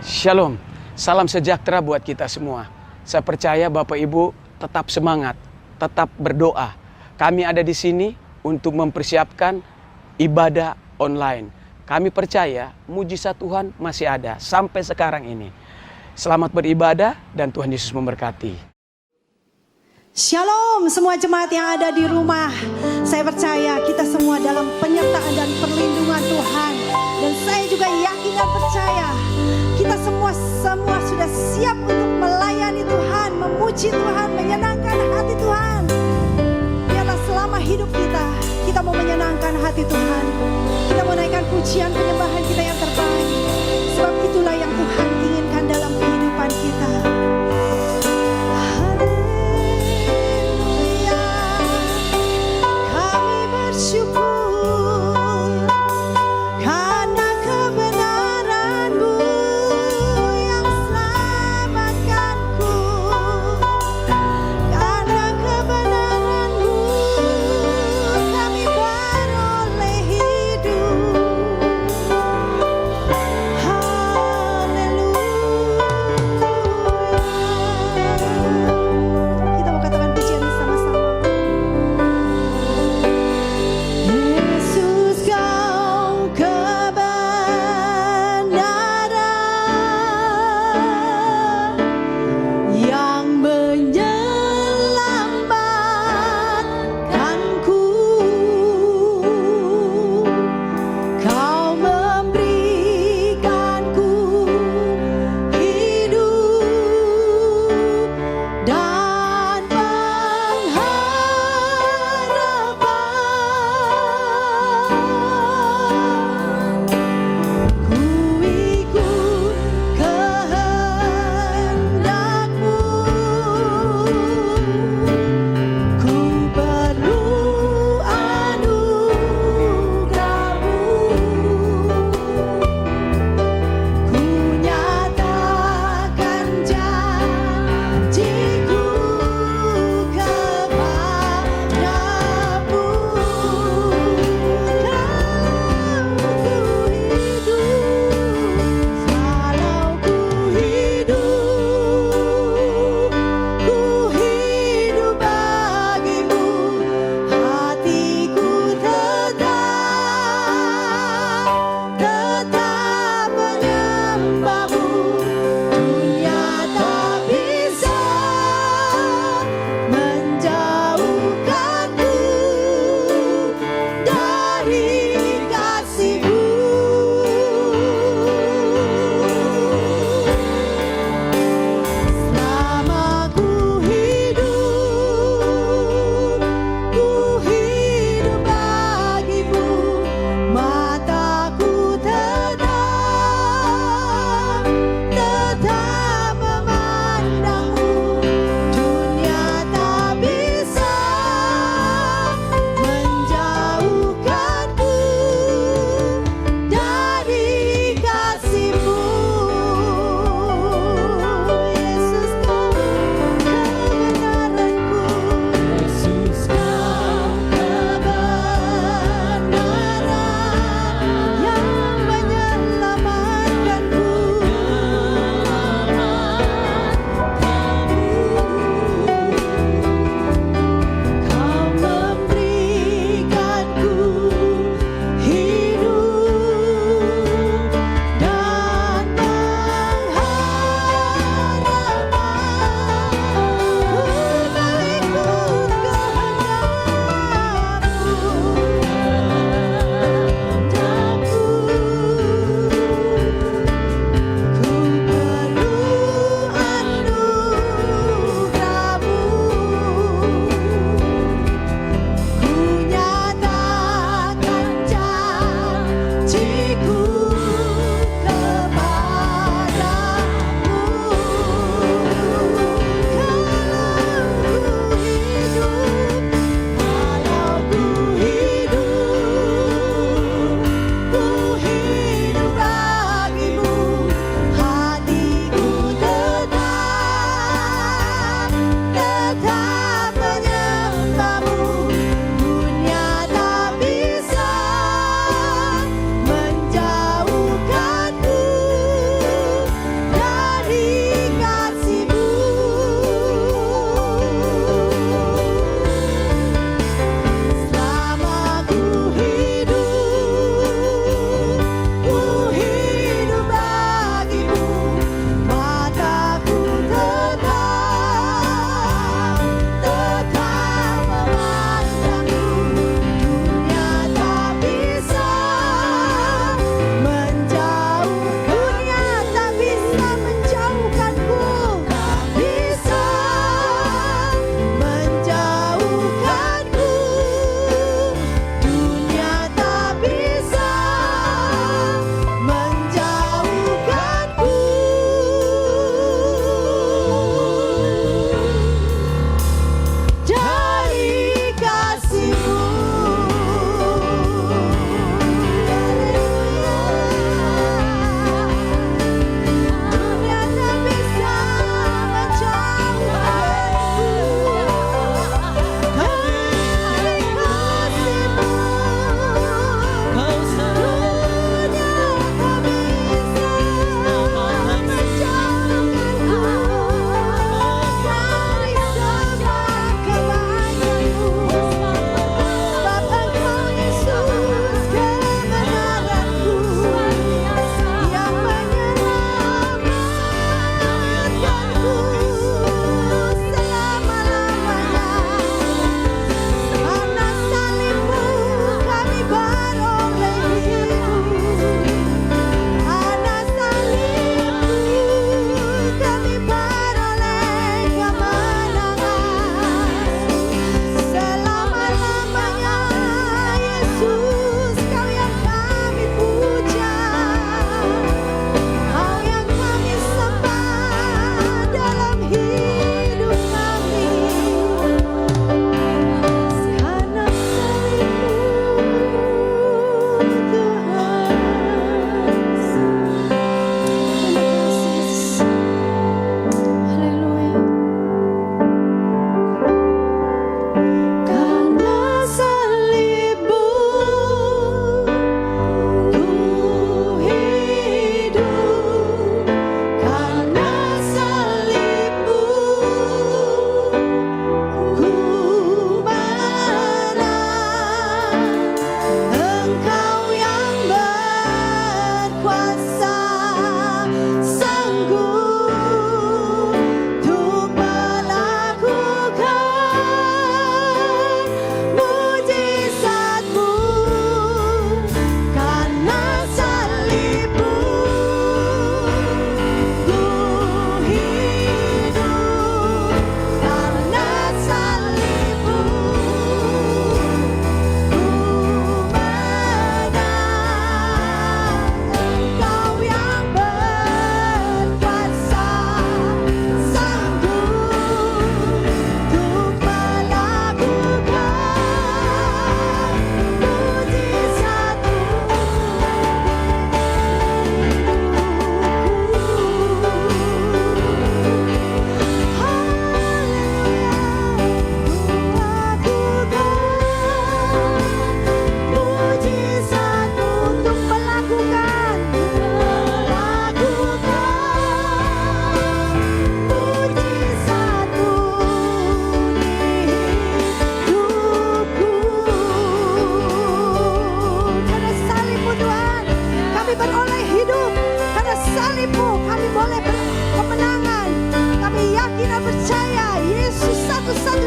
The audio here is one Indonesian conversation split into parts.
Shalom, salam sejahtera buat kita semua. Saya percaya Bapak Ibu tetap semangat, tetap berdoa. Kami ada di sini untuk mempersiapkan ibadah online. Kami percaya mujizat Tuhan masih ada sampai sekarang ini. Selamat beribadah dan Tuhan Yesus memberkati. Shalom semua jemaat yang ada di rumah. Saya percaya kita semua dalam penyertaan dan perlindungan Tuhan. Dan saya juga yakin dan percaya kita semua sudah siap untuk melayani Tuhan, memuji Tuhan, menyenangkan hati Tuhan. Biarlah selama hidup kita mau menyenangkan hati Tuhan. Kita mau naikkan pujian penyembahan kita yang terbaik. Sebab itulah yang Tuhan inginkan dalam kehidupan kita.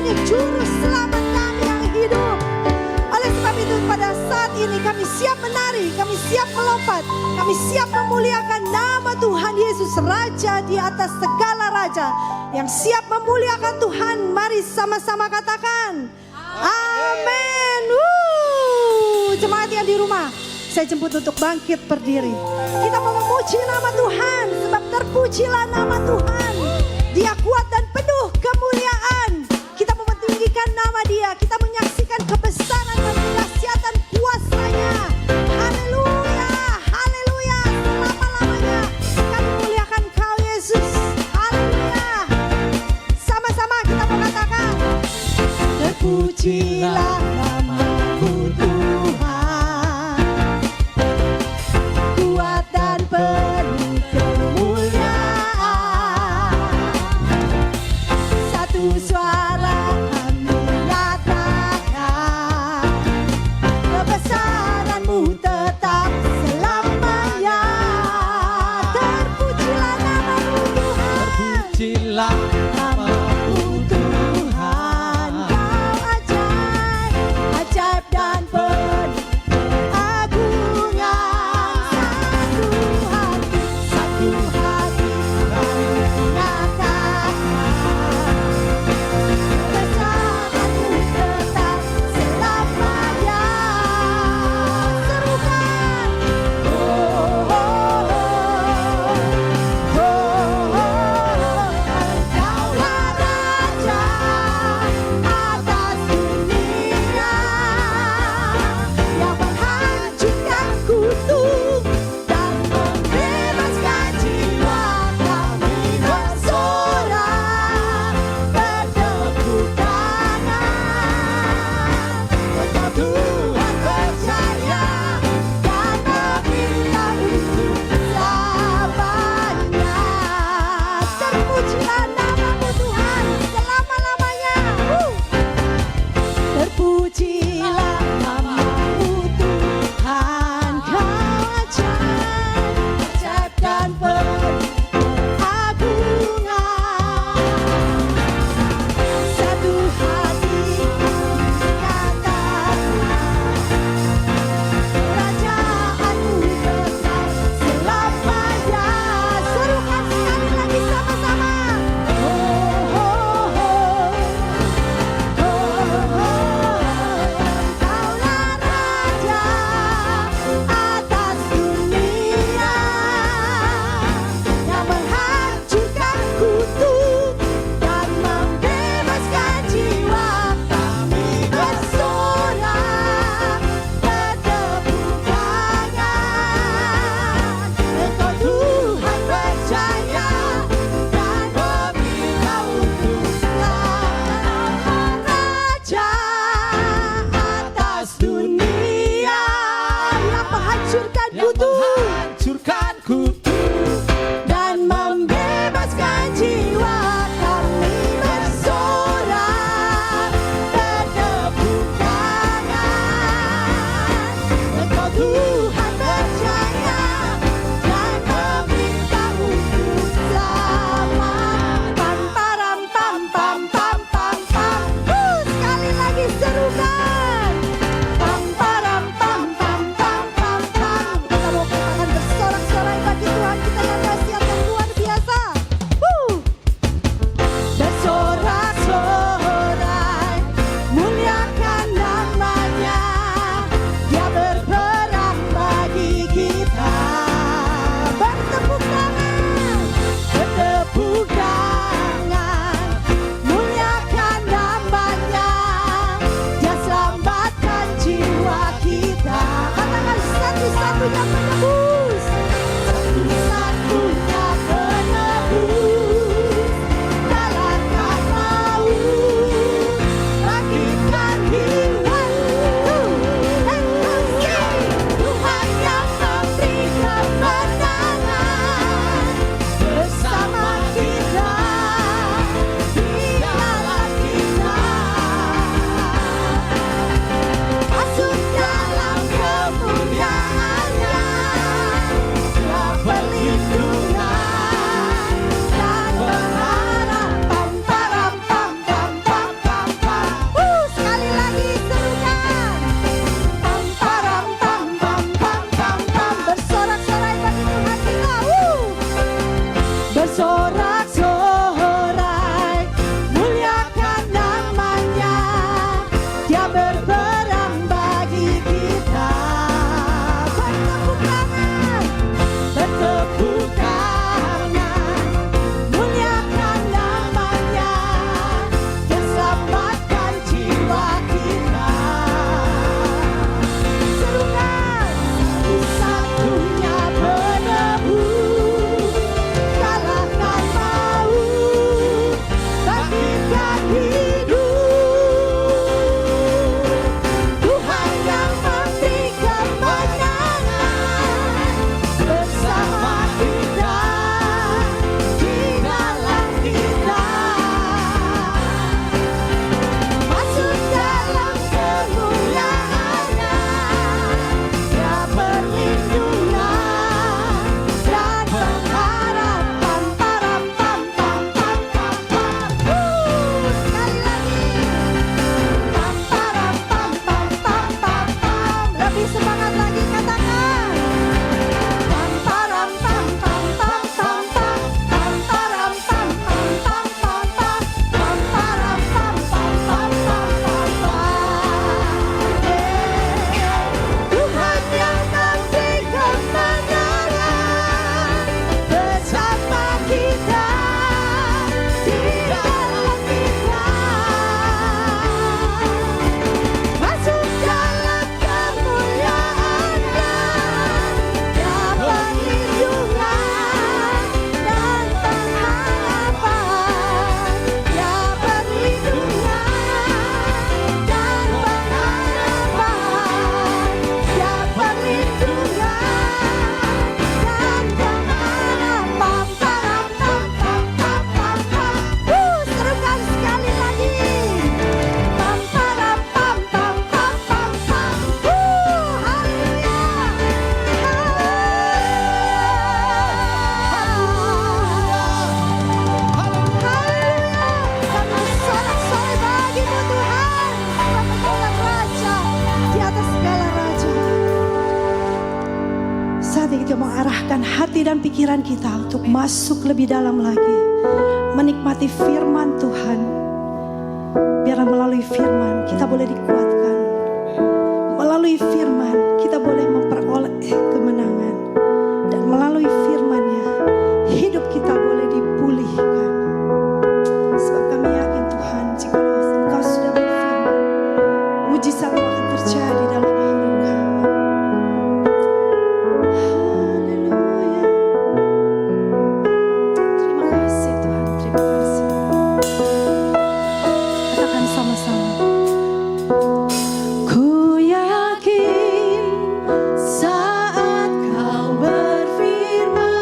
satu-satunya juru selamat kami yang hidup. Oleh sebab itu pada saat ini kami siap menari, kami siap melompat, kami siap memuliakan nama Tuhan Yesus, Raja di atas segala raja. Yang siap memuliakan Tuhan, mari sama-sama katakan amin. Jemaat yang di rumah, saya jemput untuk bangkit berdiri. Kita mau memuji nama Tuhan, sebab terpujilah nama Tuhan. Dia kuat dan penuh kemuliaan. Kita mau mentinggikan nama Dia, kita menyaksikan kebesaran dan kedahsyatan kuasa-Nya. Haleluya, haleluya, selama-lamanya kami muliakan Kau Yesus. Haleluya. Sama-sama kita mau katakan, terpujilah nama-Mu Tuhan, kuat dan penuh kemuliaan. hati dan pikiran kita untuk masuk lebih dalam lagi, menikmati firman Tuhan. Biar melalui firman kita boleh dikuatkan, melalui firman kita boleh memperoleh kemenangan, dan melalui firman-Nya hidup kita boleh dipulihkan. Sebab kami yakin Tuhan, jika Engkau sudah berfirman, mujizat akan terjadi dalam hidup kami. Haleluya. Terima kasih Tuhan, terima kasih. Katakan sama-sama. Ku yakin saat Kau berfirman,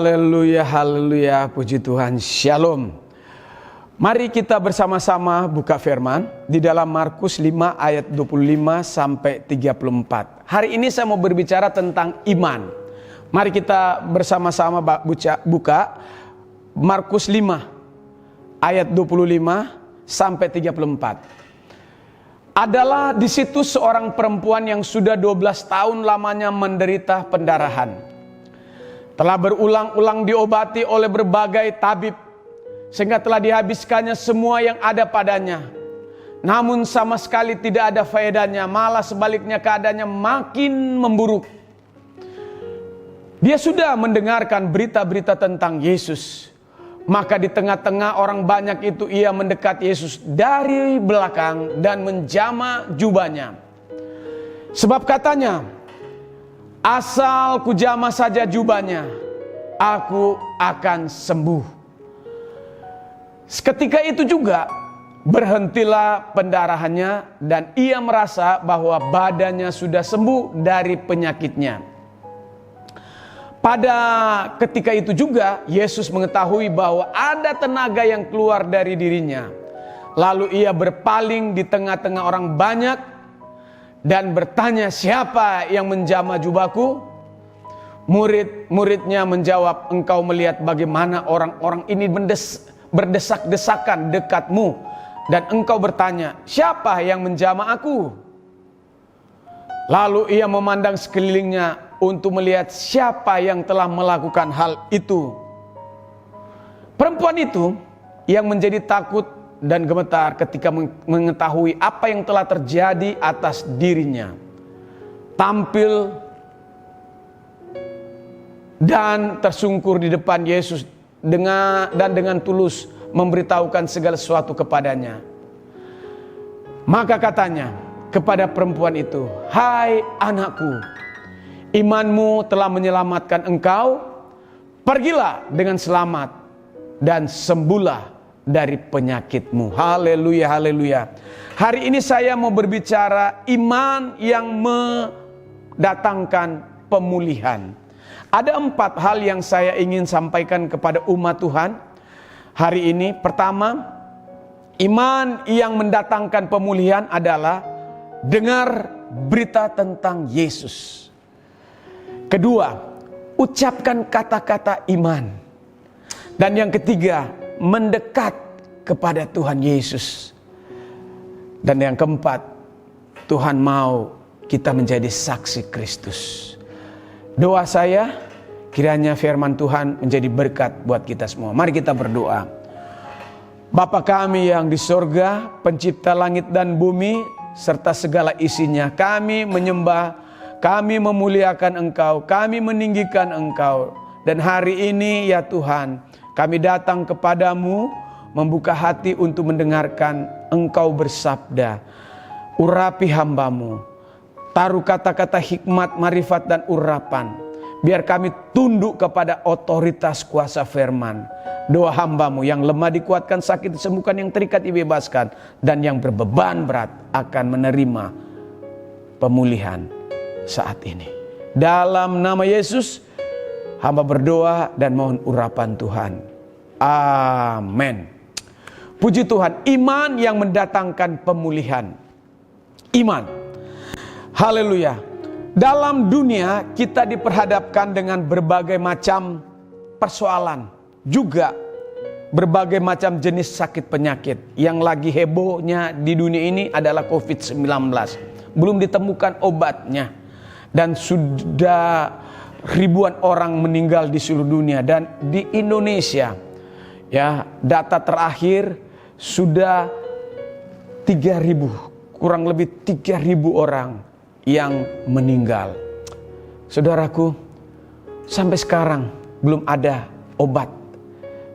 Haleluya, haleluya, puji Tuhan, shalom. Mari kita bersama-sama buka firman di dalam Markus 5 ayat 25 sampai 34. Hari ini saya mau berbicara tentang iman. Mari kita bersama-sama buka Markus 5 ayat 25 sampai 34. Adalah di situ seorang perempuan yang sudah 12 tahun lamanya menderita pendarahan. Telah berulang-ulang diobati oleh berbagai tabib, sehingga telah dihabiskannya semua yang ada padanya. Namun sama sekali tidak ada faedahnya, malah sebaliknya keadaannya makin memburuk. Dia sudah mendengarkan berita-berita tentang Yesus. Maka di tengah-tengah orang banyak itu ia mendekat Yesus dari belakang dan menjama jubahnya. Sebab katanya, asal kujama saja jubahnya, aku akan sembuh. Seketika itu juga berhentilah pendarahannya dan ia merasa bahwa badannya sudah sembuh dari penyakitnya. Pada ketika itu juga Yesus mengetahui bahwa ada tenaga yang keluar dari dirinya. Lalu ia berpaling di tengah-tengah orang banyak dan bertanya, siapa yang menjama jubahku? Murid-muridnya menjawab, engkau melihat bagaimana orang-orang ini berdesak-desakan dekatmu, dan engkau bertanya, siapa yang menjama aku? Lalu ia memandang sekelilingnya untuk melihat siapa yang telah melakukan hal itu. Perempuan itu yang menjadi takut dan gemetar ketika mengetahui apa yang telah terjadi atas dirinya, tampil dan tersungkur di depan Yesus dengan tulus memberitahukan segala sesuatu kepadanya. Maka katanya kepada perempuan itu, hai anakku, imanmu telah menyelamatkan engkau, pergilah dengan selamat dan sembuhlah dari penyakitmu. Haleluya, haleluya. Hari ini saya mau berbicara iman yang mendatangkan pemulihan. Ada 4 hal yang saya ingin sampaikan kepada umat Tuhan hari ini. Pertama, iman yang mendatangkan pemulihan adalah dengar berita tentang Yesus. Kedua, ucapkan kata-kata iman. Dan yang ketiga, mendekat kepada Tuhan Yesus. Dan yang keempat, Tuhan mau kita menjadi saksi Kristus. Doa saya, kiranya firman Tuhan menjadi berkat buat kita semua. Mari kita berdoa. Bapa kami yang di sorga, pencipta langit dan bumi, serta segala isinya, kami menyembah, kami memuliakan Engkau, kami meninggikan Engkau. Dan hari ini ya Tuhan, kami datang kepadamu, membuka hati untuk mendengarkan Engkau bersabda. Urapi hambamu, taruh kata-kata hikmat, marifat dan urapan. Biar kami tunduk kepada otoritas kuasa firman. Doa hambamu yang lemah dikuatkan, sakit disembuhkan, yang terikat dibebaskan, dan yang berbeban berat akan menerima pemulihan saat ini. Dalam nama Yesus, hamba berdoa dan mohon urapan Tuhan. Amin. Puji Tuhan, iman yang mendatangkan pemulihan. Iman. Haleluya. Dalam dunia kita diperhadapkan dengan berbagai macam persoalan, juga berbagai macam jenis sakit penyakit. Yang lagi hebohnya di dunia ini adalah COVID-19. Belum ditemukan obatnya, dan sudah ribuan orang meninggal di seluruh dunia. Dan di Indonesia, ya, data terakhir sudah 3.000, kurang lebih 3.000 orang yang meninggal. Saudaraku, sampai sekarang belum ada obat.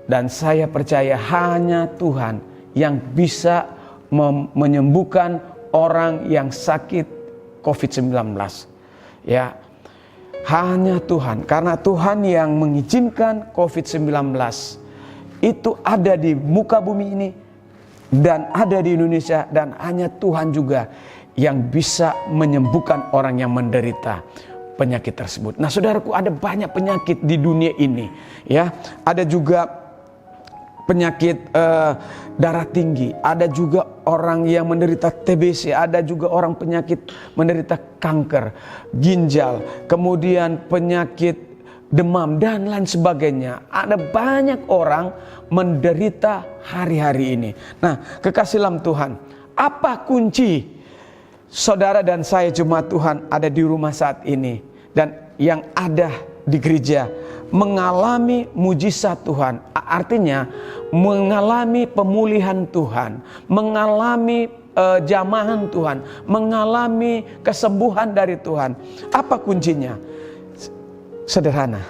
Dan saya percaya hanya Tuhan yang bisa menyembuhkan orang yang sakit COVID-19. Ya, hanya Tuhan. Karena Tuhan yang mengizinkan COVID-19 itu ada di muka bumi ini dan ada di Indonesia, dan hanya Tuhan juga yang bisa menyembuhkan orang yang menderita. penyakit tersebut. Nah, saudaraku, ada banyak penyakit di dunia ini, ya. Ada juga penyakit darah tinggi, ada juga orang yang menderita TBC, ada juga orang penyakit menderita kanker ginjal, kemudian penyakit demam dan lain sebagainya. Ada banyak orang menderita hari-hari ini. Nah, kekasih dalam Tuhan, apa kunci saudara dan saya jemaat Tuhan ada di rumah saat ini dan yang ada di gereja mengalami mujizat Tuhan, artinya mengalami pemulihan Tuhan, mengalami jamahan Tuhan, mengalami kesembuhan dari Tuhan? Apa kuncinya? Sederhana,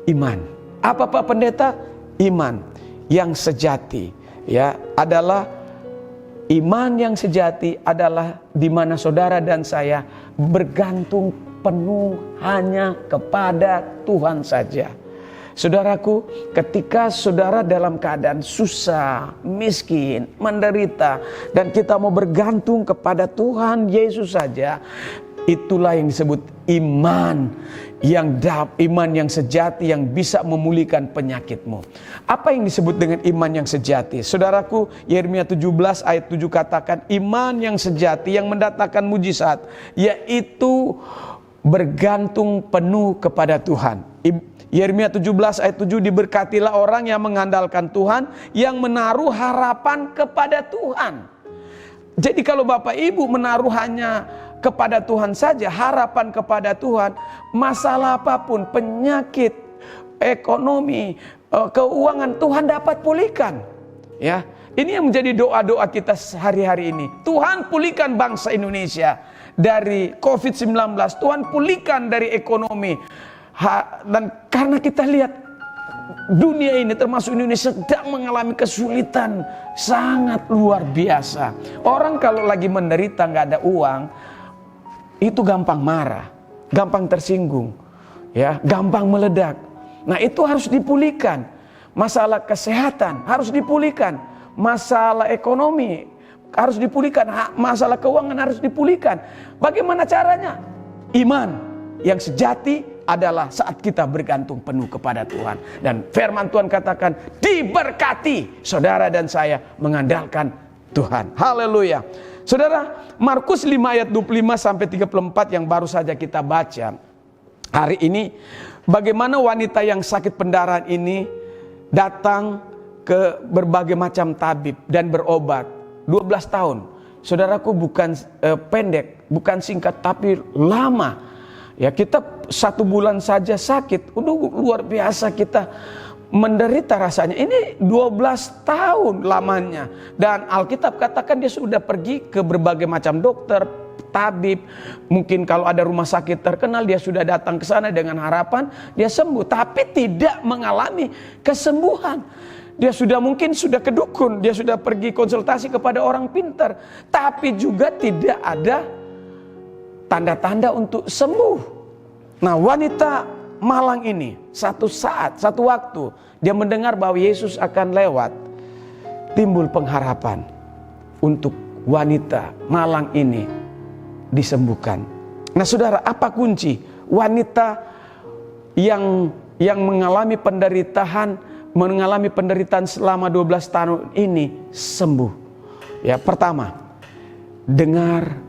iman. Apa Pak Pendeta? Iman yang sejati, ya, adalah iman yang sejati adalah di mana saudara dan saya bergantung penuh hanya kepada Tuhan saja. Saudaraku, ketika saudara dalam keadaan susah, miskin, menderita, dan kita mau bergantung kepada Tuhan Yesus saja, itulah yang disebut iman yang sejati yang bisa memulihkan penyakitmu. Apa yang disebut dengan iman yang sejati? Saudaraku, Yeremia 17 ayat 7 katakan, iman yang sejati yang mendatangkan mujizat, yaitu bergantung penuh kepada Tuhan. Yeremia 17 ayat 7, diberkatilah orang yang mengandalkan Tuhan, yang menaruh harapan kepada Tuhan. Jadi kalau Bapak Ibu menaruh hanya kepada Tuhan saja, harapan kepada Tuhan, masalah apapun, penyakit, ekonomi, keuangan, Tuhan dapat pulihkan. Ya, ini yang menjadi doa-doa kita sehari-hari ini. Tuhan pulihkan bangsa Indonesia dari COVID-19, Tuhan pulihkan dari ekonomi. Dan karena kita lihat dunia ini termasuk Indonesia sedang mengalami kesulitan sangat luar biasa. Orang kalau lagi menderita nggak ada uang, itu gampang marah, gampang tersinggung, ya, gampang meledak. Nah, itu harus dipulihkan. Masalah kesehatan harus dipulihkan, masalah ekonomi harus dipulihkan, masalah keuangan harus dipulihkan. Bagaimana caranya? Iman yang sejati adalah saat kita bergantung penuh kepada Tuhan. Dan firman Tuhan katakan, diberkati saudara dan saya mengandalkan Tuhan. Haleluya. Saudara, Markus 5 ayat 25 sampai 34 yang baru saja kita baca hari ini, bagaimana wanita yang sakit pendarahan ini datang ke berbagai macam tabib dan berobat 12 tahun. Saudaraku, bukan pendek, bukan singkat, tapi lama. Ya, kita 1 bulan saja sakit, luar biasa kita menderita rasanya. Ini 12 tahun lamanya. Dan Alkitab katakan dia sudah pergi ke berbagai macam dokter, tabib. Mungkin kalau ada rumah sakit terkenal, dia sudah datang ke sana dengan harapan dia sembuh, tapi tidak mengalami kesembuhan. Dia mungkin sudah ke dukun, dia sudah pergi konsultasi kepada orang pintar, tapi juga tidak ada tanda-tanda untuk sembuh. Nah, wanita malang ini satu waktu dia mendengar bahwa Yesus akan lewat, timbul pengharapan untuk wanita malang ini disembuhkan. Nah, saudara, apa kunci wanita yang mengalami penderitaan selama 12 tahun ini sembuh? Ya, pertama, dengar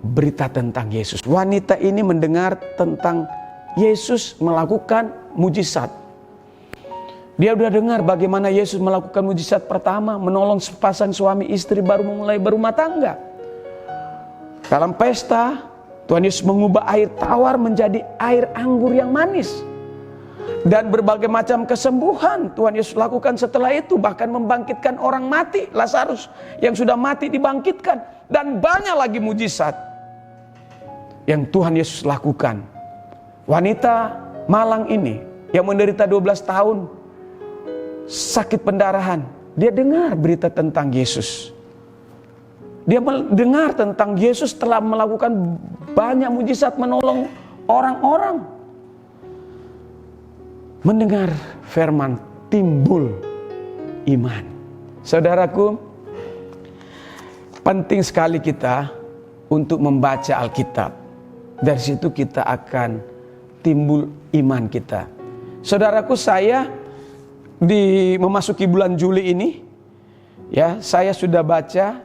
berita tentang Yesus. Wanita ini mendengar tentang Yesus melakukan mujizat. Dia sudah dengar bagaimana Yesus melakukan mujizat pertama, menolong sepasang suami istri baru memulai berumah tangga. Dalam pesta, Tuhan Yesus mengubah air tawar menjadi air anggur yang manis. Dan berbagai macam kesembuhan Tuhan Yesus lakukan setelah itu, bahkan membangkitkan orang mati, Lazarus yang sudah mati dibangkitkan, dan banyak lagi mujizat yang Tuhan Yesus lakukan. Wanita malang ini yang menderita 12 tahun sakit pendarahan, dia dengar berita tentang Yesus. Dia mendengar tentang Yesus telah melakukan banyak mujizat, menolong orang-orang. Mendengar firman, timbul iman. Saudaraku, penting sekali kita untuk membaca Alkitab. Dari situ kita akan timbul iman kita. Saudaraku, saya memasuki bulan Juli ini, ya, saya sudah baca,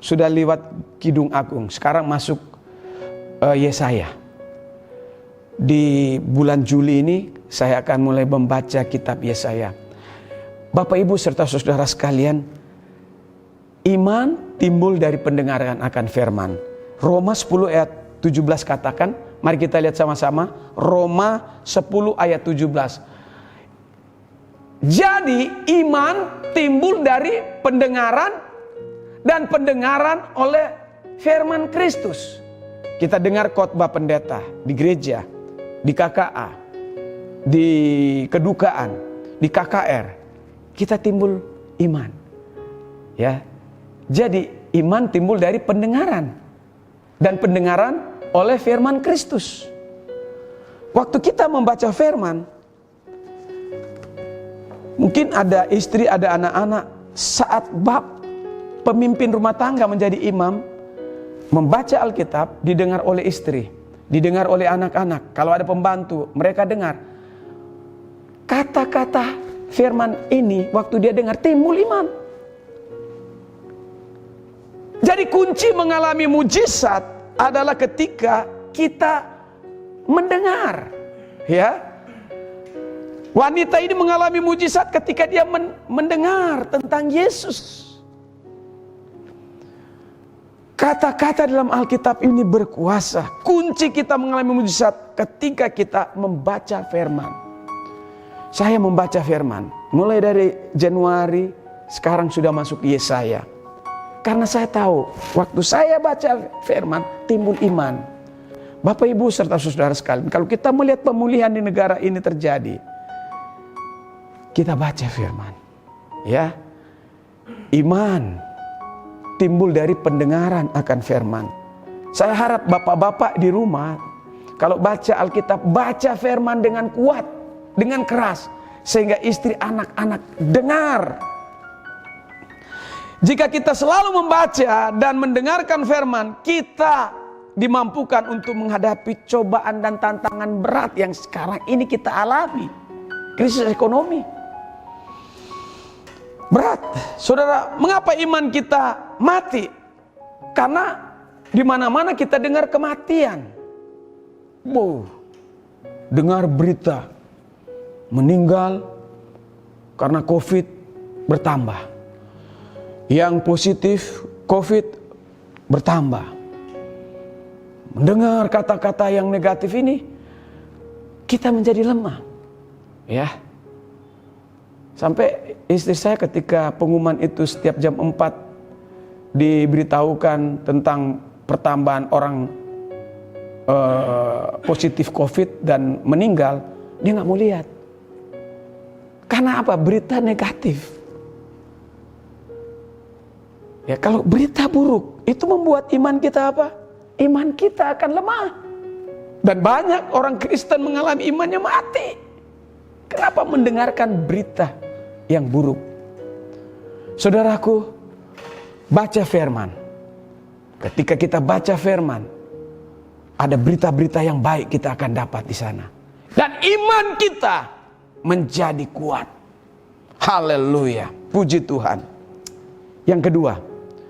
sudah lewat Kidung Agung. Sekarang masuk Yesaya. Di bulan Juli ini saya akan mulai membaca kitab Yesaya. Bapak Ibu serta saudara sekalian, iman timbul dari pendengaran akan firman. Roma 10 ayat 17 katakan, mari kita lihat sama-sama. Roma 10 ayat 17. Jadi iman timbul dari pendengaran, dan pendengaran oleh firman Kristus. Kita dengar khotbah pendeta di gereja, di KKA, di kedukaan, di KKR, kita timbul iman. Ya. Jadi iman timbul dari pendengaran, dan pendengaran oleh firman Kristus. Waktu kita membaca firman, mungkin ada istri, ada anak-anak, saat pemimpin rumah tangga menjadi imam, membaca Alkitab, didengar oleh istri, didengar oleh anak-anak. Kalau ada pembantu, mereka dengar. Kata-kata firman ini, waktu dia dengar, timbul iman. Jadi kunci mengalami mujizat adalah ketika kita mendengar. Ya, wanita ini mengalami mujizat ketika dia mendengar tentang Yesus. Kata-kata dalam Alkitab ini berkuasa. Kunci kita mengalami mujizat ketika kita membaca firman. Saya membaca firman mulai dari Januari, sekarang sudah masuk Yesaya. Karena saya tahu waktu saya baca firman timbul iman. Bapak Ibu serta saudara sekalian, kalau kita melihat pemulihan di negara ini terjadi, kita baca firman. Ya. Iman timbul dari pendengaran akan firman. Saya harap bapak-bapak di rumah, kalau baca Alkitab, baca firman dengan kuat, dengan keras, sehingga istri, anak-anak dengar. Jika kita selalu membaca dan mendengarkan firman, kita dimampukan untuk menghadapi cobaan dan tantangan berat yang sekarang ini kita alami. Krisis ekonomi berat. Saudara, mengapa iman kita mati? Karena di mana-mana kita dengar kematian. Dengar berita meninggal karena COVID bertambah. Yang positif COVID bertambah. Mendengar kata-kata yang negatif ini, kita menjadi lemah. Ya. Sampai istri saya ketika pengumuman itu setiap jam 4 diberitahukan tentang pertambahan orang positif COVID dan meninggal, dia nggak mau lihat. Karena apa? Berita negatif. Ya, kalau berita buruk itu membuat iman kita apa? Iman kita akan lemah. Dan banyak orang Kristen mengalami imannya mati. Kenapa? Mendengarkan berita yang buruk. Saudaraku, baca firman. Ketika kita baca firman, ada berita-berita yang baik kita akan dapat di sana. Dan iman kita menjadi kuat. Haleluya. Puji Tuhan. Yang kedua,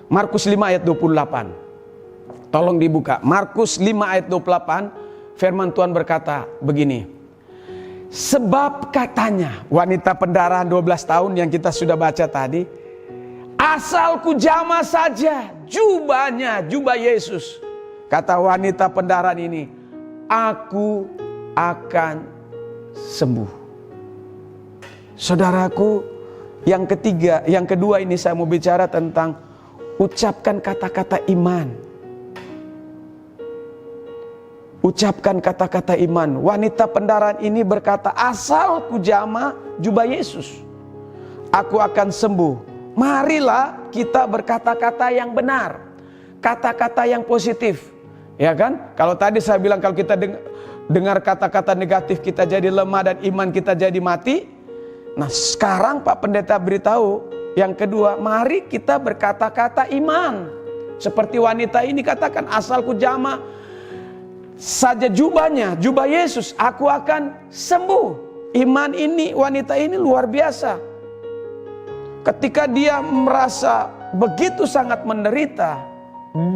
Markus 5 ayat 28. Tolong dibuka. Markus 5 ayat 28. Firman Tuhan berkata begini. Sebab katanya wanita pendarahan 12 tahun yang kita sudah baca tadi, asal ku jamah saja jubahnya, jubah Yesus. Kata wanita pendarahan ini, aku akan sembuh. Saudaraku, yang ketiga, yang kedua ini saya mau bicara tentang ucapkan kata-kata iman. Ucapkan kata-kata iman. Wanita pendarahan ini berkata, asal ku jamah jubah Yesus, aku akan sembuh. Marilah kita berkata-kata yang benar, kata-kata yang positif. Ya kan? Kalau tadi saya bilang kalau kita dengar kata-kata negatif kita jadi lemah dan iman kita jadi mati. Nah sekarang Pak Pendeta beritahu yang kedua, mari kita berkata-kata iman. Seperti wanita ini katakan, asal ku jamah saja jubahnya, jubah Yesus, aku akan sembuh. Iman ini, wanita ini luar biasa. Ketika dia merasa begitu sangat menderita,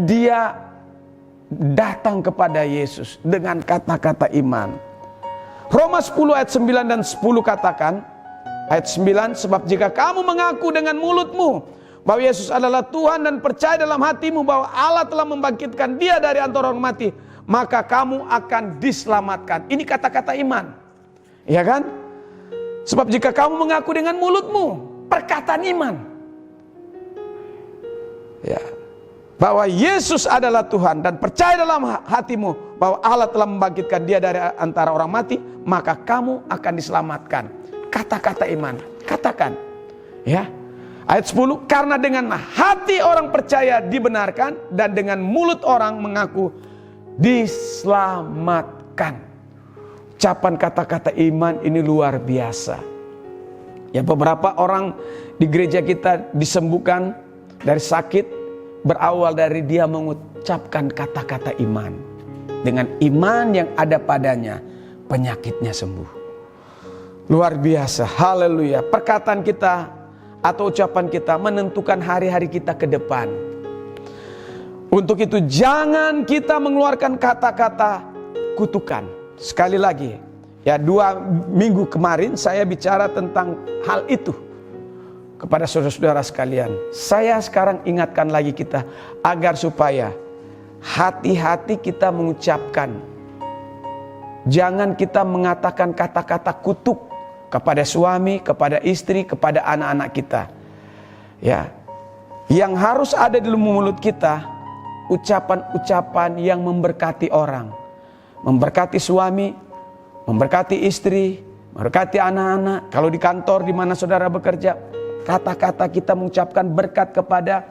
dia datang kepada Yesus dengan kata-kata iman. Roma 10 ayat 9 dan 10 katakan, ayat 9, sebab jika kamu mengaku dengan mulutmu bahwa Yesus adalah Tuhan dan percaya dalam hatimu bahwa Allah telah membangkitkan dia dari antara orang mati, maka kamu akan diselamatkan. Ini kata-kata iman, ya kan? Sebab jika kamu mengaku dengan mulutmu, perkataan iman, ya, bahwa Yesus adalah Tuhan dan percaya dalam hatimu bahwa Allah telah membangkitkan dia dari antara orang mati, maka kamu akan diselamatkan. Kata-kata iman, katakan, ya. Ayat 10, karena dengan hati orang percaya dibenarkan dan dengan mulut orang mengaku diselamatkan. Ucapan kata-kata iman ini luar biasa. Ya, beberapa orang di gereja kita disembuhkan dari sakit berawal dari dia mengucapkan kata-kata iman. Dengan iman yang ada padanya, penyakitnya sembuh. Luar biasa, haleluya. Perkataan kita atau ucapan kita menentukan hari-hari kita ke depan. Untuk itu jangan kita mengeluarkan kata-kata kutukan. Sekali lagi, ya, 2 minggu kemarin saya bicara tentang hal itu kepada saudara-saudara sekalian. Saya sekarang ingatkan lagi kita agar supaya hati-hati kita mengucapkan. Jangan kita mengatakan kata-kata kutuk kepada suami, kepada istri, kepada anak-anak kita. Ya. Yang harus ada di mulut kita ucapan-ucapan yang memberkati orang. Memberkati suami, memberkati istri, memberkati anak-anak. Kalau di kantor di mana saudara bekerja, kata-kata kita mengucapkan berkat kepada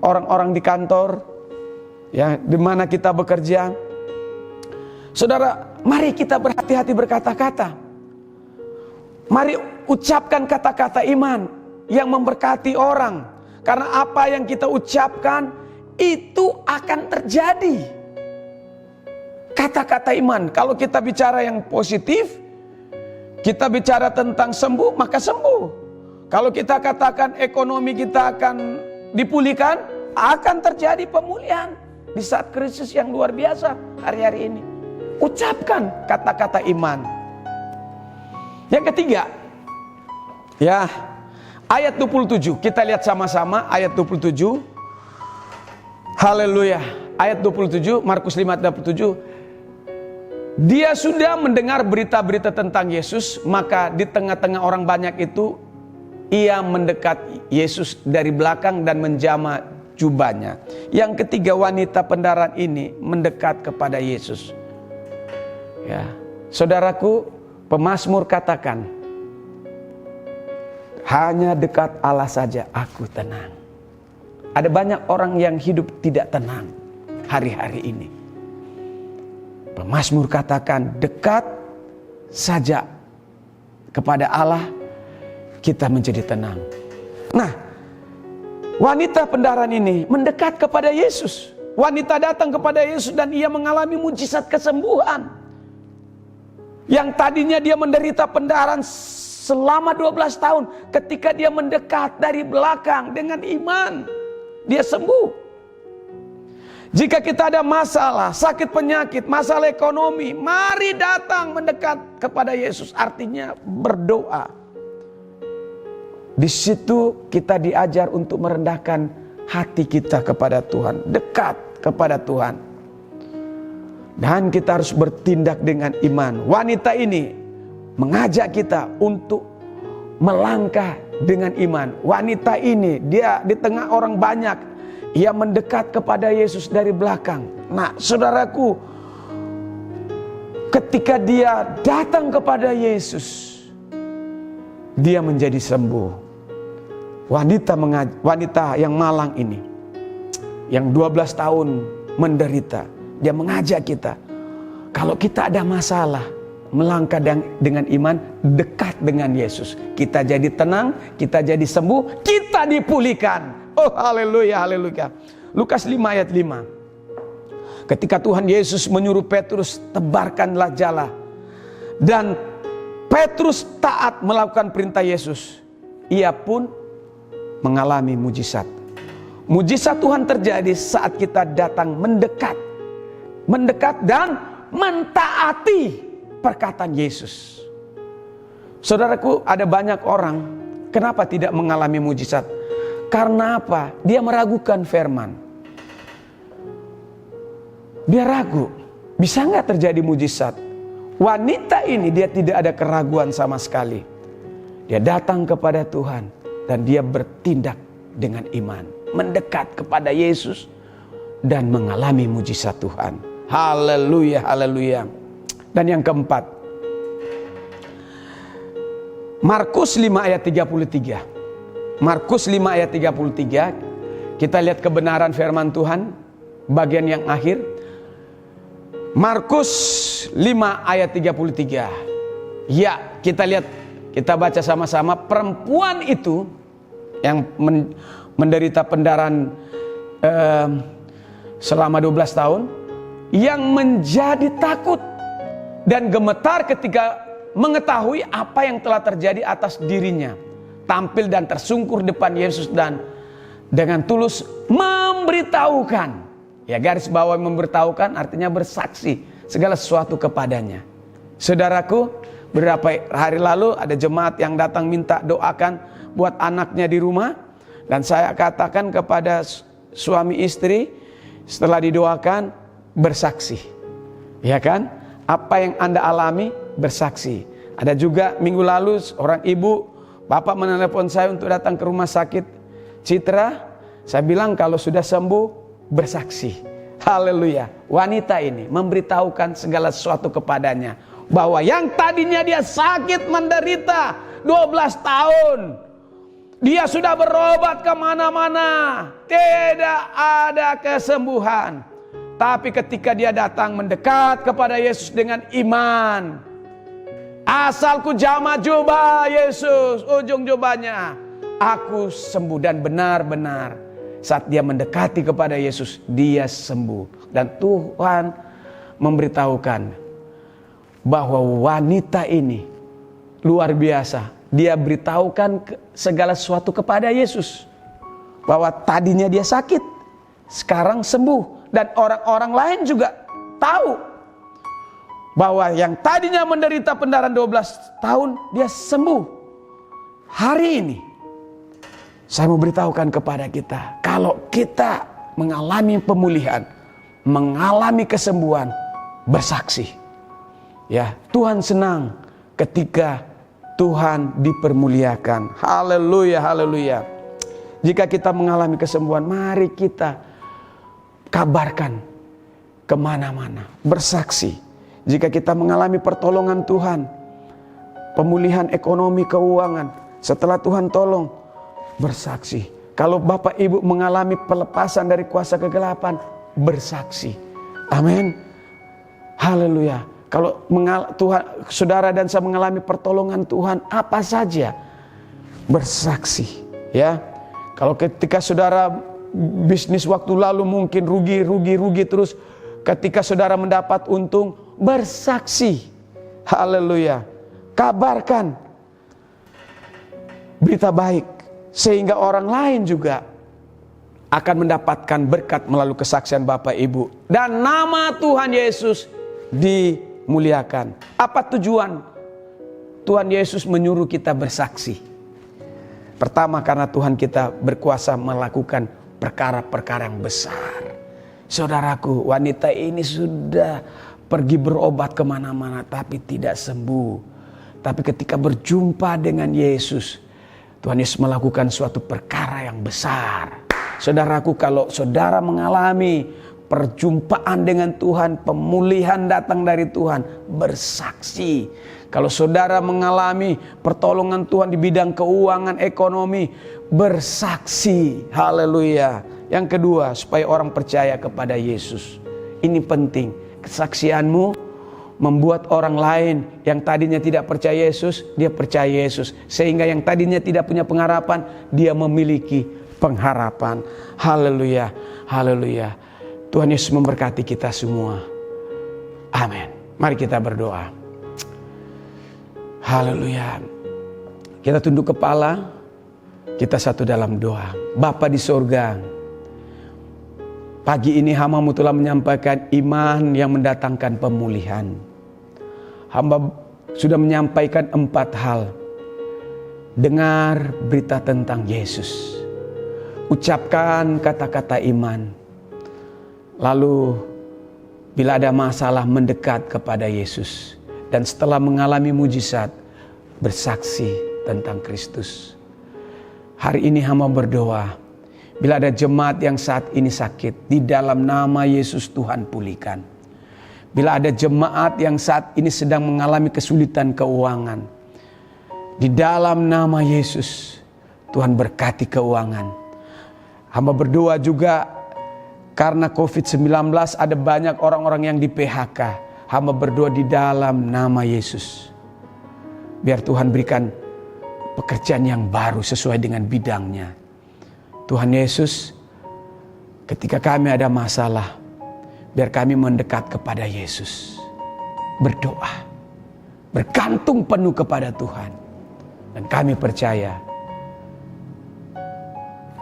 orang-orang di kantor, ya, di mana kita bekerja. Saudara, mari kita berhati-hati berkata-kata. Mari ucapkan kata-kata iman yang memberkati orang. Karena apa yang kita ucapkan itu akan terjadi. Kata-kata iman, kalau kita bicara yang positif, kita bicara tentang sembuh, maka sembuh. Kalau kita katakan ekonomi kita akan dipulihkan, akan terjadi pemulihan di saat krisis yang luar biasa hari-hari ini. Ucapkan kata-kata iman. Yang ketiga, ya, ayat 27. Kita lihat sama-sama ayat 27. Haleluya. Ayat 27, Markus 5:27. Dia sudah mendengar berita-berita tentang Yesus, maka di tengah-tengah orang banyak itu ia mendekat Yesus dari belakang dan menjamah jubahnya. Yang ketiga, wanita pendaran ini mendekat kepada Yesus. Ya, saudaraku, Pemazmur katakan, hanya dekat Allah saja aku tenang. Ada banyak orang yang hidup tidak tenang hari-hari ini. Pemazmur katakan, dekat saja kepada Allah kita menjadi tenang. Nah, wanita pendaran ini mendekat kepada Yesus. Wanita datang kepada Yesus dan ia mengalami mujizat kesembuhan. Yang tadinya dia menderita pendaran selama 12 tahun. Ketika dia mendekat dari belakang dengan iman, dia sembuh. Jika kita ada masalah, sakit penyakit, masalah ekonomi, mari datang mendekat kepada Yesus. Artinya berdoa. Di situ kita diajar untuk merendahkan hati kita kepada Tuhan. Dekat kepada Tuhan. Dan kita harus bertindak dengan iman. Wanita ini mengajak kita untuk melangkah dengan iman. Wanita ini, dia di tengah orang banyak, ia mendekat kepada Yesus dari belakang. Nah, saudaraku, ketika dia datang kepada Yesus, dia menjadi sembuh. Wanita yang malang ini, yang 12 tahun menderita, dia mengajak kita, kalau kita ada masalah, melangkah dengan iman, dekat dengan Yesus. Kita jadi tenang, kita jadi sembuh, kita dipulihkan. Oh, haleluya, haleluya. Lukas 5 ayat 5. Ketika Tuhan Yesus menyuruh Petrus, tebarkanlah jala, dan Petrus taat melakukan perintah Yesus, ia pun mengalami mujizat. Mujizat Tuhan terjadi saat kita datang mendekat dan mentaati perkataan Yesus. Saudaraku, ada banyak orang kenapa tidak mengalami mujizat? Karena apa? Dia meragukan firman. Dia ragu, bisa nggak terjadi mujizat? Wanita ini dia tidak ada keraguan sama sekali. Dia datang kepada Tuhan dan dia bertindak dengan iman, mendekat kepada Yesus dan mengalami mujizat Tuhan. Haleluya, haleluya. Dan yang keempat, Markus 5 ayat 33. Markus 5 ayat 33, kita lihat kebenaran firman Tuhan bagian yang akhir. Markus 5 ayat 33. Ya, kita lihat, kita baca sama-sama. Perempuan itu yang menderita pendarahan selama 12 tahun, yang menjadi takut dan gemetar ketika mengetahui apa yang telah terjadi atas dirinya, tampil dan tersungkur depan Yesus dan dengan tulus memberitahukan. Ya, garis bawah memberitahukan artinya bersaksi segala sesuatu kepadanya. Saudaraku, beberapa hari lalu ada jemaat yang datang minta doakan buat anaknya di rumah, dan saya katakan kepada suami istri setelah didoakan, bersaksi. Ya kan? Apa yang Anda alami, bersaksi. Ada juga minggu lalu orang ibu, bapak menelepon saya untuk datang ke rumah sakit Citra. Saya bilang kalau sudah sembuh, bersaksi. Haleluya. Wanita ini memberitahukan segala sesuatu kepadanya, bahwa yang tadinya dia sakit menderita 12 tahun, dia sudah berobat kemana-mana, tidak ada kesembuhan. Tapi ketika dia datang mendekat kepada Yesus dengan iman, asalku jamah jubah Yesus, ujung jubahnya, aku sembuh. Dan benar-benar saat dia mendekati kepada Yesus, dia sembuh. Dan Tuhan memberitahukan bahwa wanita ini luar biasa. Dia beritahukan segala sesuatu kepada Yesus, bahwa tadinya dia sakit, sekarang sembuh. Dan orang-orang lain juga tahu bahwa yang tadinya menderita pendarahan 12 tahun, dia sembuh. Hari ini saya mau beritahukan kepada kita, kalau kita mengalami pemulihan, mengalami kesembuhan, bersaksi. Ya, Tuhan senang ketika Tuhan dipermuliakan. Haleluya, haleluya. Jika kita mengalami kesembuhan, mari kita kabarkan kemana-mana, bersaksi. Jika kita mengalami pertolongan Tuhan, pemulihan ekonomi keuangan, setelah Tuhan tolong, bersaksi. Kalau Bapak Ibu mengalami pelepasan dari kuasa kegelapan, bersaksi. Amin. Haleluya. Kalau Tuhan, saudara dan saya mengalami pertolongan Tuhan apa saja, bersaksi. Ya. Kalau ketika saudara bisnis waktu lalu mungkin rugi terus, ketika saudara mendapat untung, bersaksi. Haleluya. Kabarkan berita baik, sehingga orang lain juga akan mendapatkan berkat melalui kesaksian Bapak Ibu, dan nama Tuhan Yesus dimuliakan. Apa tujuan Tuhan Yesus menyuruh kita bersaksi? Pertama, karena Tuhan kita berkuasa melakukan perkara-perkara yang besar. Saudaraku, wanita ini sudah pergi berobat kemana-mana tapi tidak sembuh. Tapi ketika berjumpa dengan Yesus, Tuhan Yesus melakukan suatu perkara yang besar. Saudaraku, kalau saudara mengalami perjumpaan dengan Tuhan, pemulihan datang dari Tuhan, bersaksi. Kalau saudara mengalami pertolongan Tuhan di bidang keuangan, ekonomi, bersaksi. Haleluya. Yang kedua, supaya orang percaya kepada Yesus. Ini penting. Kesaksianmu membuat orang lain yang tadinya tidak percaya Yesus, dia percaya Yesus. Sehingga yang tadinya tidak punya pengharapan, dia memiliki pengharapan. Haleluya. Haleluya. Tuhan Yesus memberkati kita semua. Amin. Mari kita berdoa. Haleluya. Kita tunduk kepala, kita satu dalam doa. Bapa di sorga, pagi ini hamba-Mu telah menyampaikan iman yang mendatangkan pemulihan. Hamba sudah menyampaikan 4 hal. Dengar berita tentang Yesus. Ucapkan kata-kata iman. Lalu bila ada masalah mendekat kepada Yesus. Dan setelah mengalami mujizat bersaksi tentang Kristus. Hari ini hamba berdoa. Bila ada jemaat yang saat ini sakit, di dalam nama Yesus Tuhan pulihkan. Bila ada jemaat yang saat ini sedang mengalami kesulitan keuangan, di dalam nama Yesus Tuhan berkati keuangan. Hamba berdoa juga karena COVID-19 ada banyak orang-orang yang di PHK. Hamba berdoa di dalam nama Yesus. Biar Tuhan berikan pekerjaan yang baru sesuai dengan bidangnya. Tuhan Yesus, ketika kami ada masalah, biar kami mendekat kepada Yesus. Berdoa. Bergantung penuh kepada Tuhan. Dan kami percaya,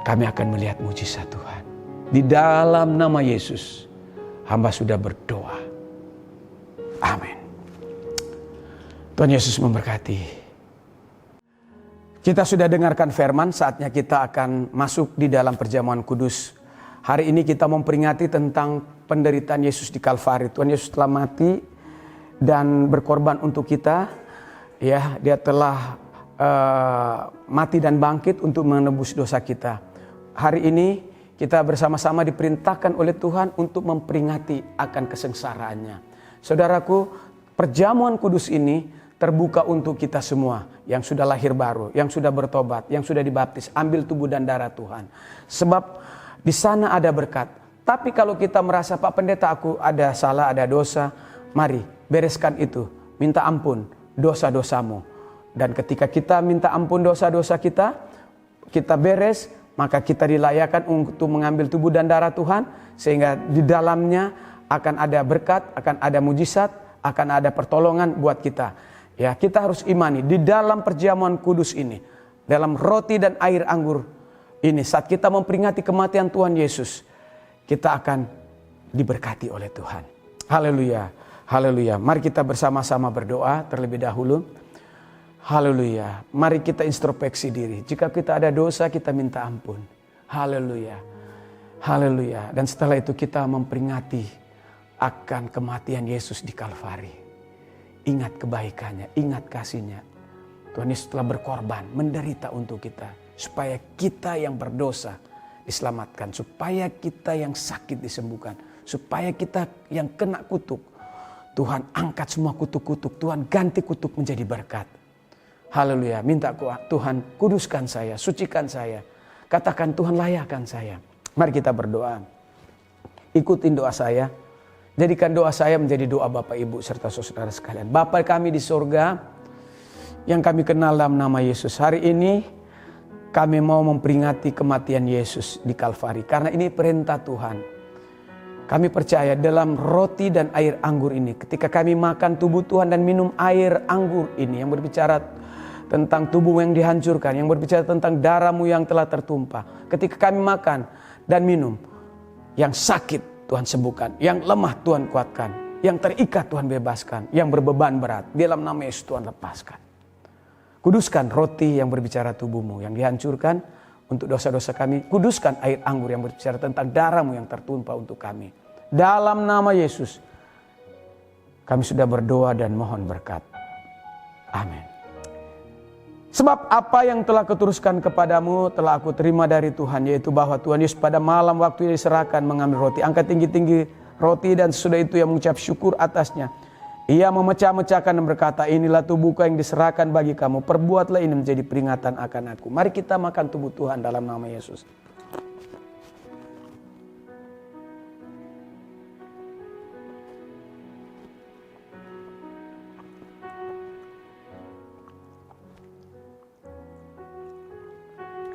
kami akan melihat mujizat Tuhan. Di dalam nama Yesus, hamba sudah berdoa. Amin. Tuhan Yesus memberkati. Kita sudah dengarkan firman, saatnya kita akan masuk di dalam perjamuan kudus. Hari ini kita memperingati tentang penderitaan Yesus di Kalvari. Tuhan Yesus telah mati dan berkorban untuk kita. Ya, dia telah mati dan bangkit untuk menebus dosa kita. Hari ini kita bersama-sama diperintahkan oleh Tuhan untuk memperingati akan kesengsaraannya. Saudaraku, perjamuan kudus ini terbuka untuk kita semua yang sudah lahir baru, yang sudah bertobat, yang sudah dibaptis. Ambil tubuh dan darah Tuhan. Sebab di sana ada berkat. Tapi kalau kita merasa, Pak Pendeta, aku ada salah, ada dosa, mari bereskan itu. Minta ampun dosa-dosamu. Dan ketika kita minta ampun dosa-dosa kita beres, maka kita dilayakan untuk mengambil tubuh dan darah Tuhan. Sehingga di dalamnya akan ada berkat, akan ada mujizat, akan ada pertolongan buat kita. Ya, kita harus imani di dalam perjamuan kudus ini, dalam roti dan air anggur ini, saat kita memperingati kematian Tuhan Yesus, kita akan diberkati oleh Tuhan. Haleluya, haleluya. Mari kita bersama-sama berdoa terlebih dahulu. Haleluya. Mari kita introspeksi diri. Jika kita ada dosa, kita minta ampun. Haleluya. Haleluya. Dan setelah itu kita memperingati akan kematian Yesus di Kalvari. Ingat kebaikannya, ingat kasihnya. Tuhan Yesus telah berkorban, menderita untuk kita. Supaya kita yang berdosa diselamatkan. Supaya kita yang sakit disembuhkan. Supaya kita yang kena kutuk, Tuhan angkat semua kutuk-kutuk. Tuhan ganti kutuk menjadi berkat. Haleluya. Minta Tuhan kuduskan saya, sucikan saya. Katakan Tuhan layakkan saya. Mari kita berdoa. Ikutin doa saya. Jadikan doa saya menjadi doa Bapak Ibu serta saudara sekalian. Bapa kami di sorga yang kami kenal dalam nama Yesus. Hari ini kami mau memperingati kematian Yesus di Kalvari. Karena ini perintah Tuhan. Kami percaya dalam roti dan air anggur ini. Ketika kami makan tubuh Tuhan dan minum air anggur ini. Yang berbicara tentang tubuh yang dihancurkan. Yang berbicara tentang darah-Mu yang telah tertumpah. Ketika kami makan dan minum. Yang sakit Tuhan sembuhkan. Yang lemah Tuhan kuatkan. Yang terikat Tuhan bebaskan. Yang berbeban berat. Dalam nama Yesus Tuhan lepaskan. Kuduskan roti yang berbicara tubuh-Mu yang dihancurkan untuk dosa-dosa kami. Kuduskan air anggur yang berbicara tentang darah-Mu yang tertumpah untuk kami. Dalam nama Yesus kami sudah berdoa dan mohon berkat. Amin. Sebab apa yang telah kuteruskan kepadamu telah aku terima dari Tuhan, yaitu bahwa Tuhan Yesus pada malam waktu diserahkan mengambil roti, angkat tinggi-tinggi roti dan sesudah itu ia mengucap syukur atasnya. Ia memecah-mecahkan dan berkata, inilah tubuhku yang diserahkan bagi kamu, perbuatlah ini menjadi peringatan akan aku. Mari kita makan tubuh Tuhan dalam nama Yesus.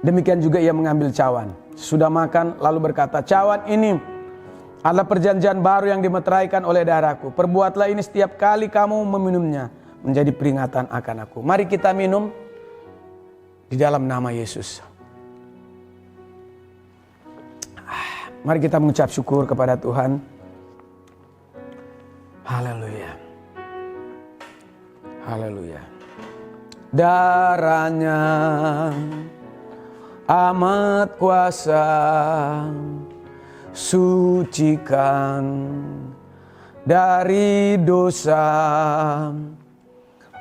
Demikian juga ia mengambil cawan. Sudah makan lalu berkata, cawan ini adalah perjanjian baru yang dimeteraikan oleh darahku. Perbuatlah ini setiap kali kamu meminumnya, menjadi peringatan akan aku. Mari kita minum di dalam nama Yesus. Mari kita mengucap syukur kepada Tuhan. Haleluya. Haleluya. Darahnya amat kuasa, sucikan dari dosa,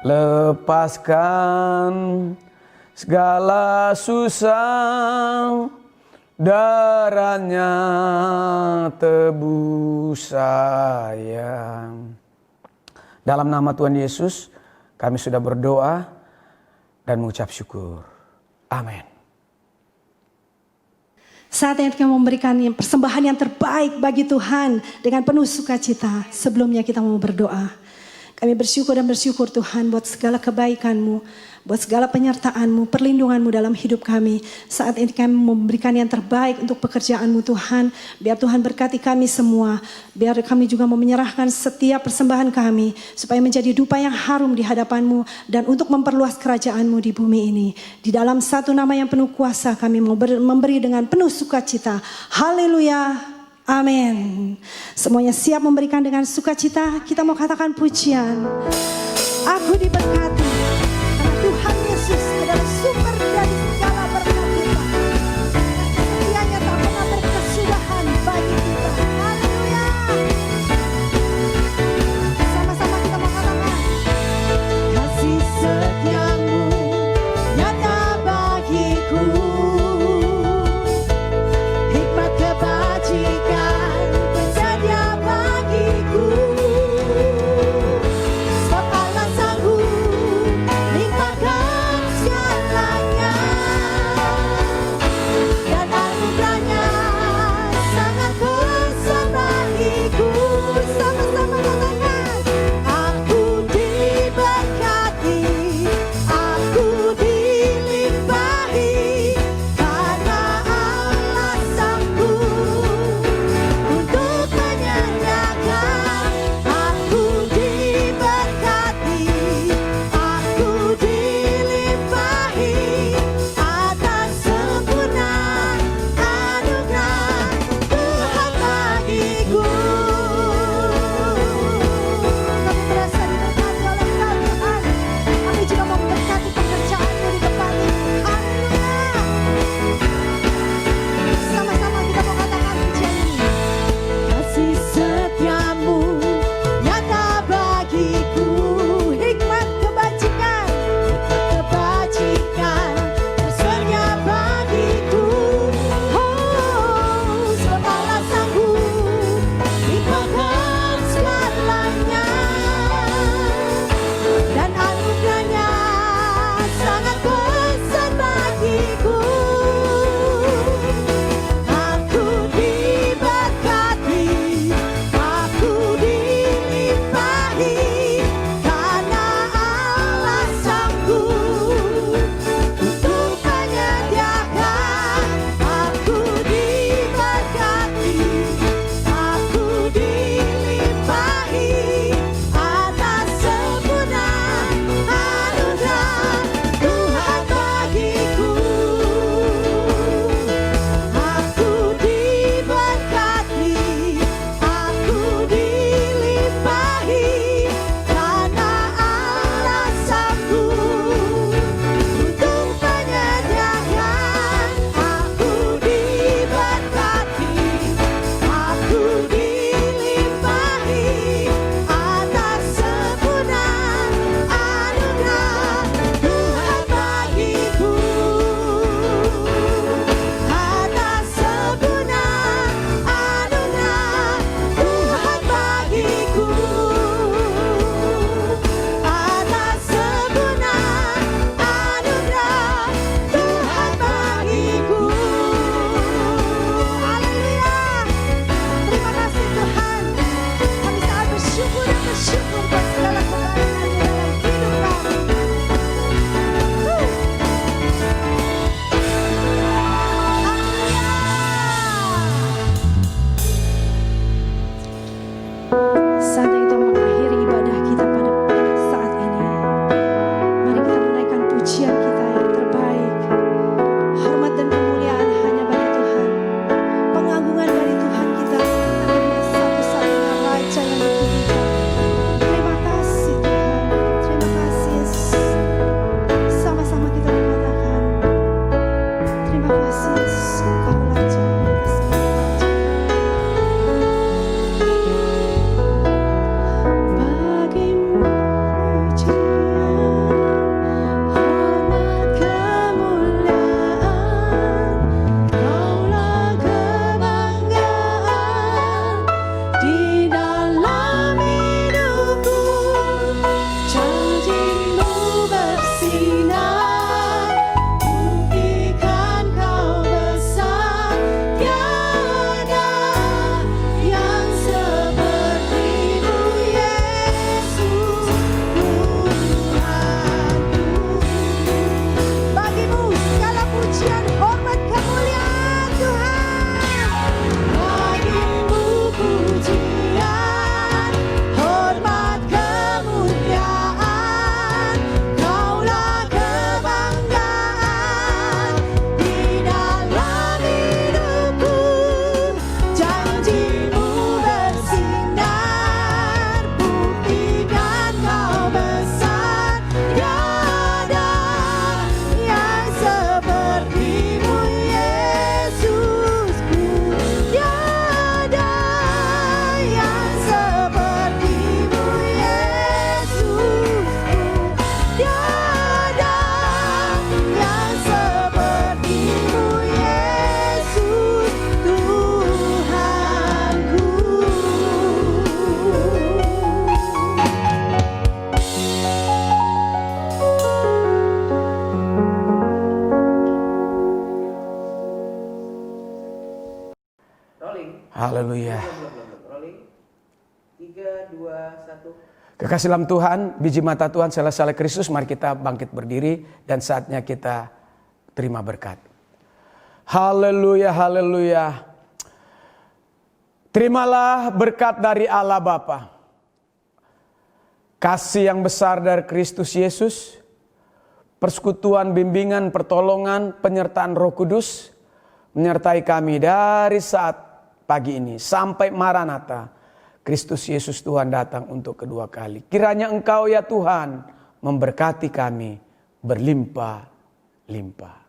lepaskan segala susah, darahnya tebus saya. Dalam nama Tuhan Yesus kami sudah berdoa dan mengucap syukur. Amin. Saatnya kita memberikan persembahan yang terbaik bagi Tuhan dengan penuh sukacita. Sebelumnya kita mau berdoa. Kami bersyukur dan bersyukur Tuhan buat segala kebaikan-Mu, buat segala penyertaan-Mu, perlindungan-Mu dalam hidup kami. Saat ini kami memberikan yang terbaik untuk pekerjaan-Mu Tuhan. Biar Tuhan berkati kami semua. Biar kami juga mau menyerahkan setiap persembahan kami supaya menjadi dupa yang harum di hadapan-Mu dan untuk memperluas kerajaan-Mu di bumi ini. Di dalam satu nama yang penuh kuasa kami mau memberi dengan penuh sukacita. Haleluya. Amin. Semuanya siap memberikan dengan sukacita. Kita mau katakan pujian. Aku diberkati karena Tuhan Yesus adalah sumber dari segala berkat kita. Setianya tak pernah berkesudahan bagi kita. Haleluya. Sama-sama kita mengatakan kasih setiamu nyata bagiku. Hikmat kebajikan bersedia bagiku. Sebab Allah sanggup Haleluya. Rolling. 3, 2, 1. Kekasih dalam Tuhan, biji mata Tuhan selesai Kristus, mari kita bangkit berdiri dan saatnya kita terima berkat. Haleluya, haleluya. Terimalah berkat dari Allah Bapa, kasih yang besar dari Kristus Yesus, persekutuan, bimbingan, pertolongan, penyertaan Roh Kudus menyertai kami dari saat pagi ini sampai Maranatha. Kristus Yesus Tuhan datang untuk kedua kali. Kiranya Engkau ya Tuhan memberkati kami berlimpah-limpah.